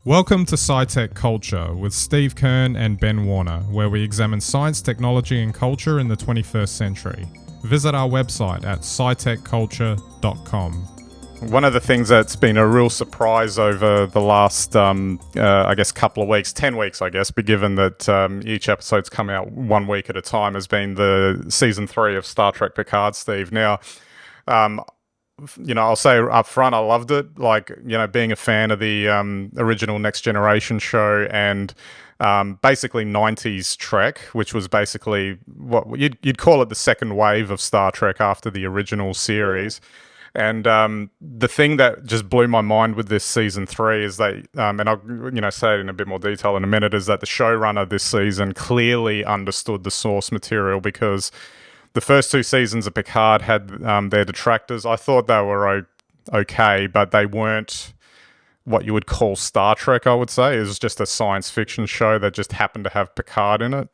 Welcome to SciTech Culture with Steve Kern and Ben Warner, where we examine science, technology and culture in the 21st century. Visit our website at scitechculture.com. One of the things that's been a real surprise over the last, couple of weeks, 10 weeks, but given that each episode's come out 1 week at a time, has been the season 3 of Star Trek Picard, Steve. Now, I'll say up front, I loved it. Being a fan of the original Next Generation show and basically 90s Trek, which was basically what you'd call it the second wave of Star Trek after the original series. And the thing that just blew my mind with this season 3 is that, and I'll say it in a bit more detail in a minute, is that the showrunner this season clearly understood the source material, because the first 2 seasons of Picard had their detractors. I thought they were okay, but they weren't what you would call Star Trek, I would say. It was just a science fiction show that just happened to have Picard in it.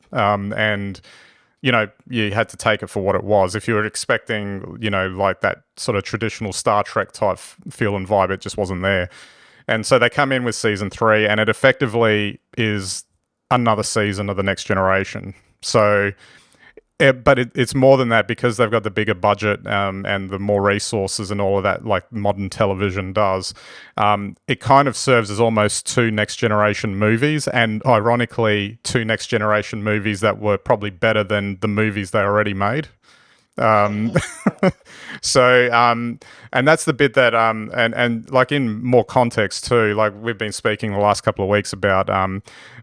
You had to take it for what it was. If you were expecting, like that sort of traditional Star Trek type feel and vibe, it just wasn't there. And so they come in with season 3, and it effectively is another season of the Next Generation. So... But it's more than that, because they've got the bigger budget and the more resources and all of that, like modern television does. It kind of serves as almost 2 Next Generation movies, and ironically, 2 Next Generation movies that were probably better than the movies they already made. And that's the bit that and like in more context too, like we've been speaking the last couple of weeks about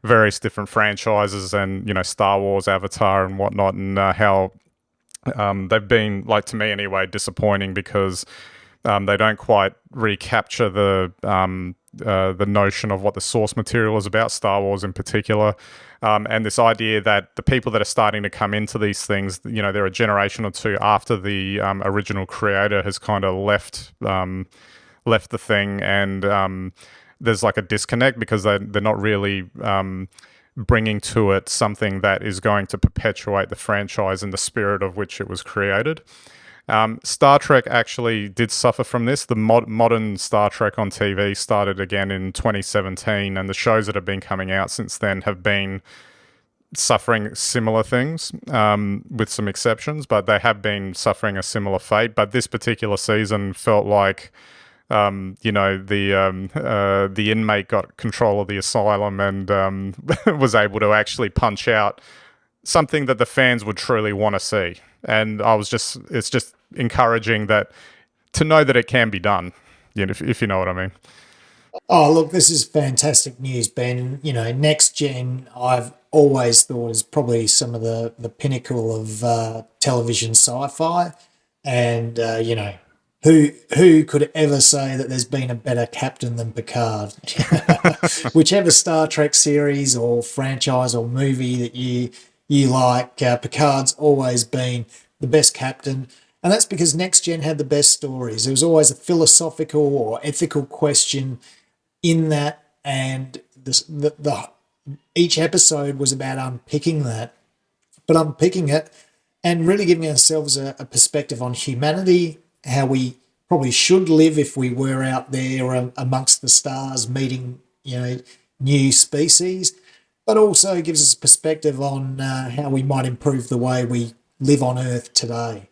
various different franchises and Star Wars, Avatar and whatnot, and how they've been, like, to me anyway, disappointing, because they don't quite recapture the notion of what the source material is about, Star Wars in particular. And this idea that the people that are starting to come into these things, they're a generation or 2 after the original creator has kind of left the thing, and there's like a disconnect, because they're not really bringing to it something that is going to perpetuate the franchise in the spirit of which it was created. Star Trek actually did suffer from this. The modern Star Trek on TV started again in 2017, and the shows that have been coming out since then have been suffering similar things, with some exceptions, but they have been suffering a similar fate. But this particular season felt like, the inmate got control of the asylum and was able to actually punch out something that the fans would truly want to see. And it's just encouraging to know that it can be done, if you know what I mean. Oh, look, this is fantastic news, Ben. Next Gen, I've always thought is probably some of the pinnacle of television sci-fi. And, who could ever say that there's been a better captain than Picard? Whichever Star Trek series or franchise or movie that you like, Picard's always been the best captain. And that's because Next Gen had the best stories. There was always a philosophical or ethical question in that, and each episode was about unpicking that, but unpicking it and really giving ourselves a perspective on humanity, how we probably should live if we were out there amongst the stars meeting, new species, but also gives us a perspective on how we might improve the way we live on Earth today.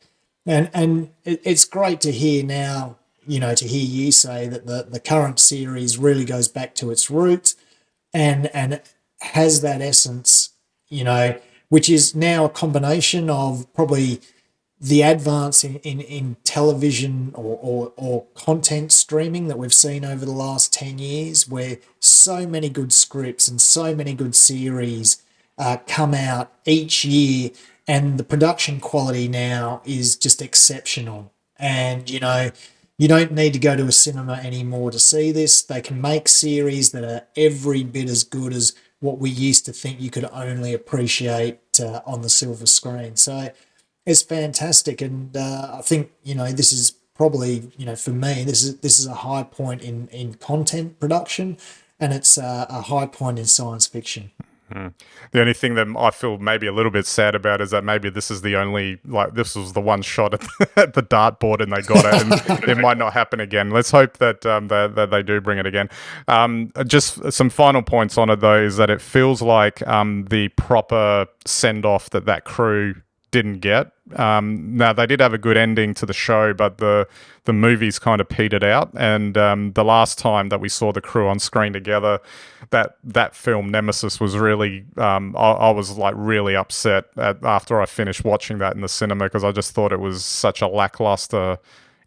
And it's great to hear now, to hear you say that the current series really goes back to its roots and has that essence, which is now a combination of probably the advance in television or content streaming that we've seen over the last 10 years, where so many good scripts and so many good series come out each year, and the production quality now is just exceptional. And, you don't need to go to a cinema anymore to see this. They can make series that are every bit as good as what we used to think you could only appreciate on the silver screen. So it's fantastic. And I think, this is probably, for me, this is a high point in content production, and it's a high point in science fiction. The only thing that I feel maybe a little bit sad about is that maybe this is the only, like, this was the one shot at at the dartboard and they got it, and it might not happen again. Let's hope that that they do bring it again. Just some final points on it though is that it feels like the proper send off that crew didn't get. Now they did have a good ending to the show, but the movies kind of petered out. And the last time that we saw the crew on screen together, that film Nemesis was really, I was like really upset after I finished watching that in the cinema because I just thought it was such a lackluster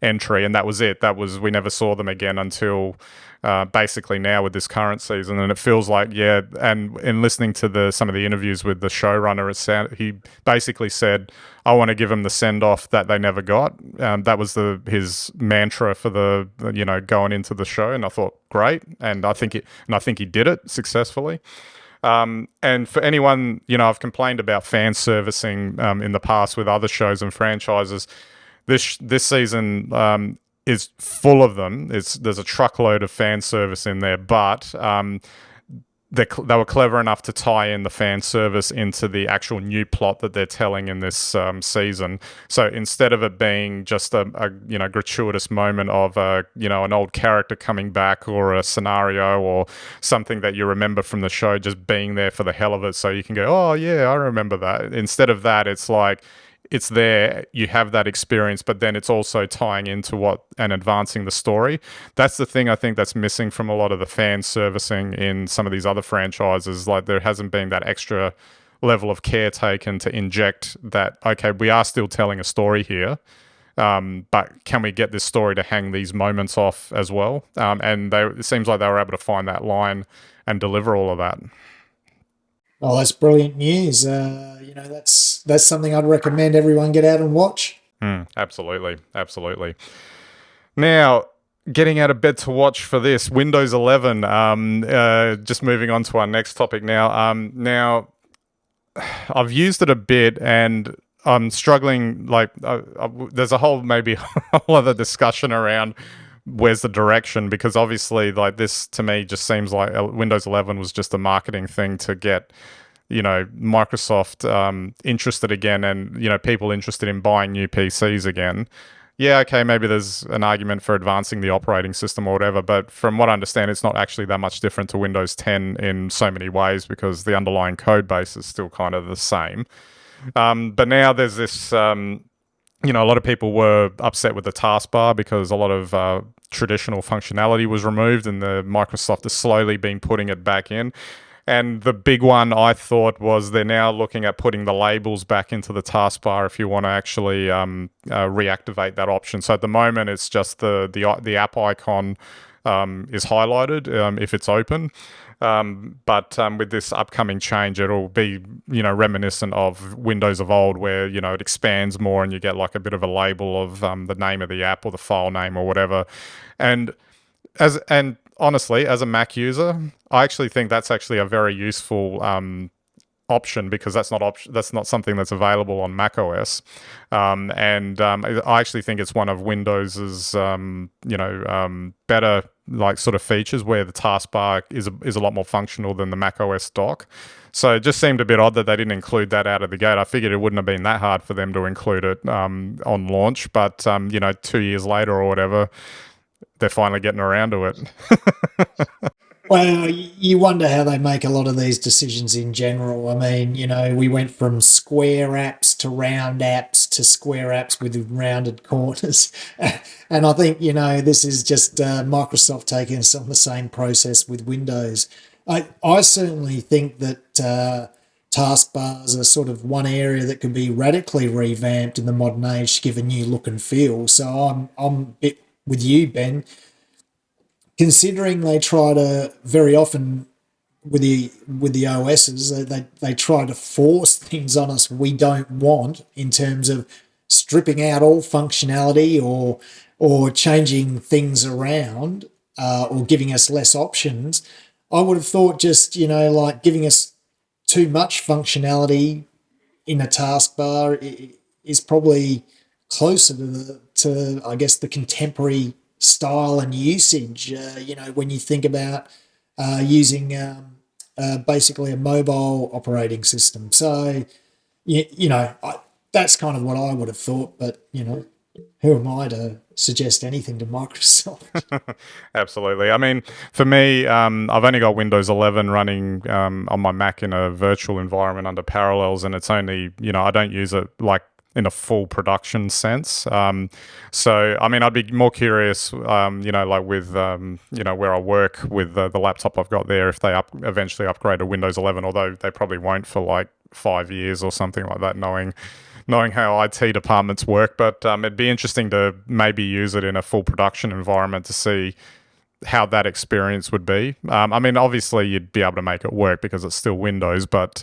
entry, and that was it. That was, we never saw them again until basically now with this current season. And it feels like, yeah, and in listening to some of the interviews with the showrunner, he basically said, I want to give them the send off that they never got. That was his mantra for the going into the show, and I thought great, and I think he did it successfully. And for anyone, I've complained about fan servicing in the past with other shows and franchises. This season is full of them. There's a truckload of fan service in there, but they were clever enough to tie in the fan service into the actual new plot that they're telling in this season. So instead of it being just a gratuitous moment of an old character coming back or a scenario or something that you remember from the show just being there for the hell of it, so you can go, oh yeah, I remember that. Instead of that, it's like, it's there, you have that experience, but then it's also tying into and advancing the story. That's the thing I think that's missing from a lot of the fan servicing in some of these other franchises. Like, there hasn't been that extra level of care taken to inject that, okay, we are still telling a story here, but can we get this story to hang these moments off as well? And it seems like they were able to find that line and deliver all of that. Oh, that's brilliant news. That's something I'd recommend everyone get out and watch. Absolutely. Absolutely. Now, getting out of bed to watch for this, Windows 11. Just moving on to our next topic now. Now, I've used it a bit and I'm struggling. Like, there's a whole other discussion around where's the direction, because obviously, like, this to me just seems like Windows 11 was just a marketing thing to get Microsoft interested again, and people interested in buying new PCs again. Yeah, okay, maybe there's an argument for advancing the operating system or whatever, but from what I understand, it's not actually that much different to Windows 10 in so many ways because the underlying code base is still kind of the same. But now there's this, a lot of people were upset with the taskbar because a lot of traditional functionality was removed, and the Microsoft is slowly been putting it back in. And the big one I thought was they're now looking at putting the labels back into the taskbar if you want to actually reactivate that option. So at the moment, it's just the app icon is highlighted if it's open. But with this upcoming change, it'll be reminiscent of Windows of old, where it expands more and you get like a bit of a label of the name of the app or the file name or whatever. And honestly, as a Mac user, I actually think that's actually a very useful option, because that's not something that's available on Mac OS. I actually think it's one of Windows's better like sort of features, where the taskbar is a lot more functional than the Mac OS dock. So it just seemed a bit odd that they didn't include that out of the gate. I figured it wouldn't have been that hard for them to include it on launch, but 2 years later or whatever, they're finally getting around to it. Well, you wonder how they make a lot of these decisions in general. I mean, we went from square apps to round apps to square apps with rounded corners. And I think, this is just Microsoft taking some of the same process with Windows. I certainly think that taskbars are sort of one area that could be radically revamped in the modern age to give a new look and feel. So I'm a bit with you, Ben. Considering they try to very often with the OSs, they try to force things on us we don't want in terms of stripping out all functionality or changing things around or giving us less options. I would have thought just like giving us too much functionality in a taskbar is probably closer to I guess the contemporary style and usage. When you think about using basically a mobile operating system. So, that's kind of what I would have thought. But, who am I to suggest anything to Microsoft? Absolutely. I mean, for me, I've only got Windows 11 running on my Mac in a virtual environment under Parallels, and it's only, I don't use it like in a full production sense. So, I mean, I'd be more curious, like with, where I work with the laptop I've got there, if they eventually upgrade to Windows 11, although they probably won't for like 5 years or something like that, knowing how IT departments work. But it'd be interesting to maybe use it in a full production environment to see how that experience would be. I mean, obviously you'd be able to make it work because it's still Windows, but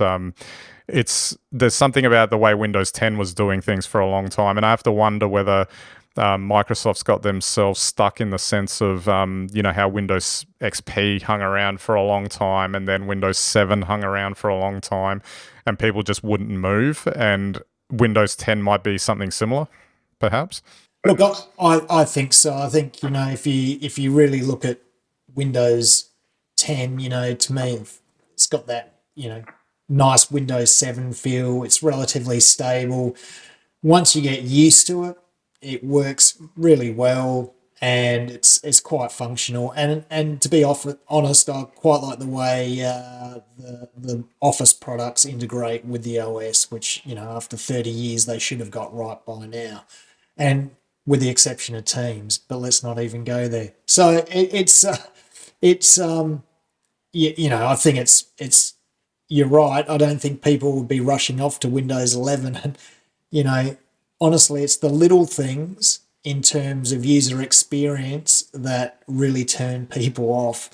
there's something about the way Windows 10 was doing things for a long time, and I have to wonder whether Microsoft's got themselves stuck in the sense of how Windows XP hung around for a long time, and then Windows 7 hung around for a long time, and people just wouldn't move. And Windows 10 might be something similar, perhaps. Look, I think so. I think, if you really look at Windows 10, to me, it's got that, nice Windows 7 feel. It's relatively stable. Once you get used to it, it works really well, and it's quite functional. And to be honest, I quite like the way the Office products integrate with the OS, which, after 30 years they should have got right by now. And with the exception of Teams, but let's not even go there. So it's I think it's you're right. I don't think people would be rushing off to Windows 11. And you know, honestly, it's the little things in terms of user experience that really turn people off.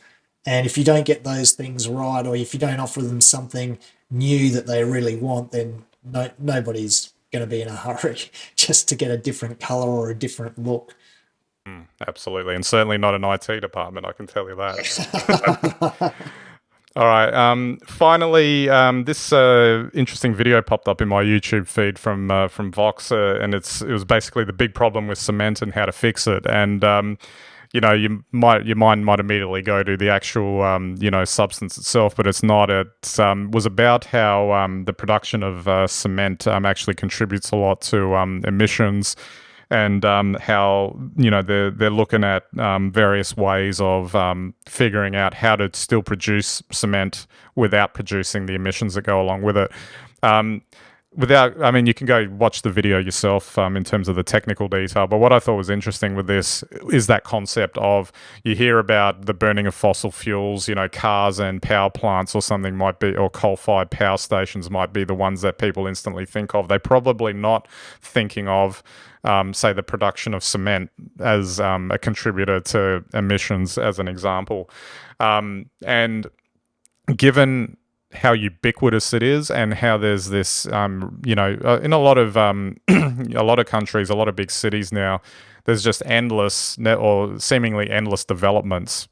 And if you don't get those things right, or if you don't offer them something new that they really want, then nobody's going to be in a hurry just to get a different color or a different look. Absolutely, and certainly not an IT department, I can tell you that. All right. Finally, this interesting video popped up in my YouTube feed from Vox, and it was basically the big problem with cement and how to fix it. And your mind might immediately go to the actual substance itself, but it's not. It was about how the production of cement actually contributes a lot to emissions, and how they're looking at various ways of figuring out how to still produce cement without producing the emissions that go along with it. I mean, you can go watch the video yourself in terms of the technical detail. But what I thought was interesting with this is that concept of, you hear about the burning of fossil fuels, cars and power plants or something might be, or coal-fired power stations might be the ones that people instantly think of. They're probably not thinking of, say, the production of cement as a contributor to emissions, as an example. And given how ubiquitous it is, and how there's this, in a lot of a lot of countries, a lot of big cities now, there's just endless or seemingly endless developments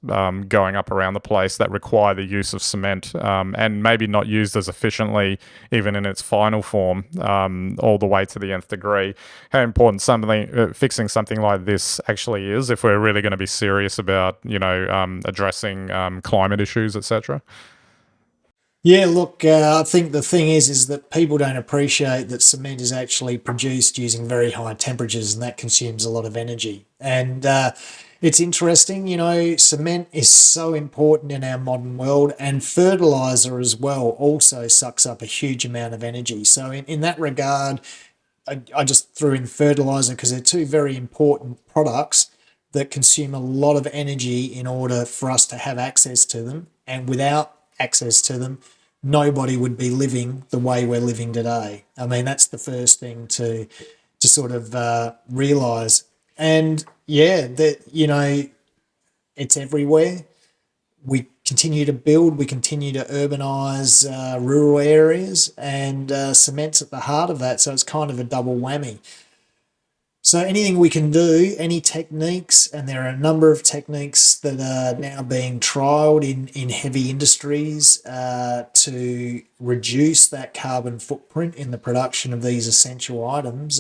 going up around the place that require the use of cement, and maybe not used as efficiently, even in its final form, all the way to the nth degree. How important fixing something like this actually is, if we're really going to be serious about addressing climate issues, etc. Yeah, look, I think the thing is that people don't appreciate that cement is actually produced using very high temperatures, and that consumes a lot of energy. And it's interesting, cement is so important in our modern world, and fertilizer as well also sucks up a huge amount of energy. So in that regard, I just threw in fertilizer because they're two very important products that consume a lot of energy in order for us to have access to them. And without access to them, nobody would be living the way we're living today. I mean, that's the first thing to sort of realize. And yeah, that it's everywhere. We continue to build, we continue to urbanize rural areas, and cement's at the heart of that. So it's kind of a double whammy. So anything we can do, any techniques, and there are a number of techniques that are now being trialled in heavy industries to reduce that carbon footprint in the production of these essential items,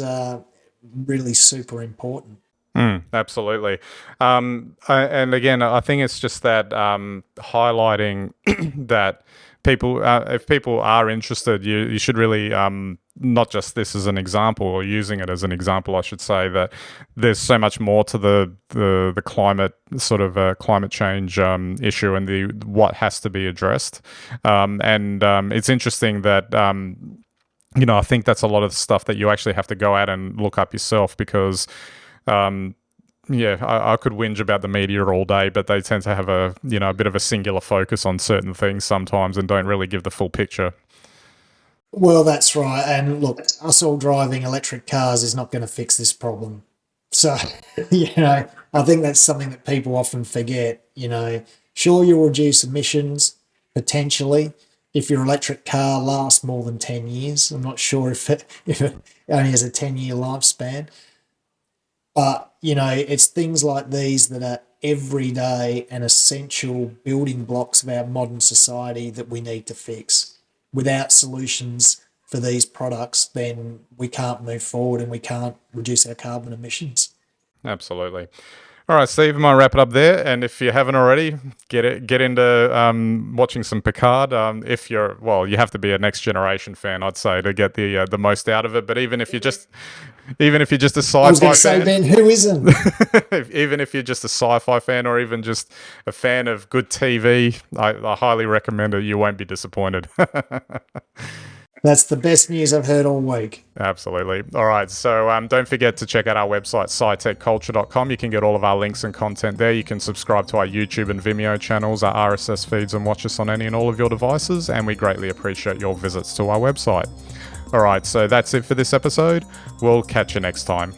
really super important. Absolutely. And again, I think it's just that highlighting that people, if people are interested, you should really not just this as an example, or using it as an example, I should say, that there's so much more to the climate sort of climate change issue and the what has to be addressed. And it's interesting that. I think that's a lot of stuff that you actually have to go out and look up yourself because yeah, I could whinge about the media all day, but they tend to have a bit of a singular focus on certain things sometimes and don't really give the full picture. Well, that's right. And look, us all driving electric cars is not going to fix this problem. So, I think that's something that people often forget. Sure, you'll reduce emissions potentially if your electric car lasts more than 10 years. I'm not sure if it only has a 10-year lifespan. But, it's things like these that are everyday and essential building blocks of our modern society that we need to fix. Without solutions for these products, then we can't move forward and we can't reduce our carbon emissions. Absolutely. All right, Steve, I might wrap it up there. And if you haven't already, get into watching some Picard. If you have to be a next generation fan, I'd say, to get the most out of it. But even if you're just a I was going sci-fi to say, fan, Ben, who isn't? even if you're just a sci-fi fan, or even just a fan of good TV, I highly recommend it. You won't be disappointed. That's the best news I've heard all week. Absolutely. All right. So don't forget to check out our website, scitechculture.com. You can get all of our links and content there. You can subscribe to our YouTube and Vimeo channels, our RSS feeds, and watch us on any and all of your devices. And we greatly appreciate your visits to our website. All right. So that's it for this episode. We'll catch you next time.